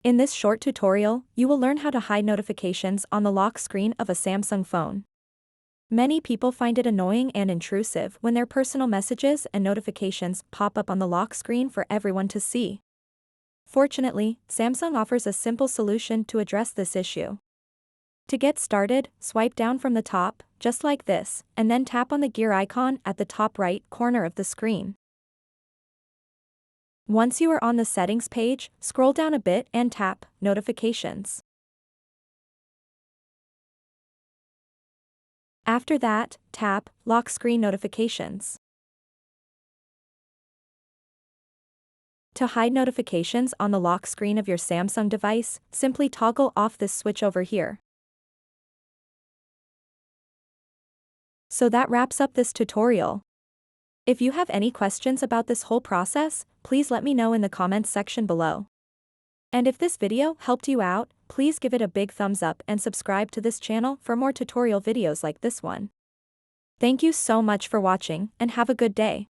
In this short tutorial, you will learn how to hide notifications on the lock screen of a Samsung phone. Many people find it annoying and intrusive when their personal messages and notifications pop up on the lock screen for everyone to see. Fortunately, Samsung offers a simple solution to address this issue. To get started, swipe down from the top, just like this, and then tap on the gear icon at the top right corner of the screen. Once you are on the settings page, scroll down a bit and tap Notifications. After that, tap Lock Screen Notifications. To hide notifications on the lock screen of your Samsung device, simply toggle off this switch over here. So that wraps up this tutorial. If you have any questions about this whole process, please let me know in the comments section below. And if this video helped you out, please give it a big thumbs up and subscribe to this channel for more tutorial videos like this one. Thank you so much for watching and have a good day.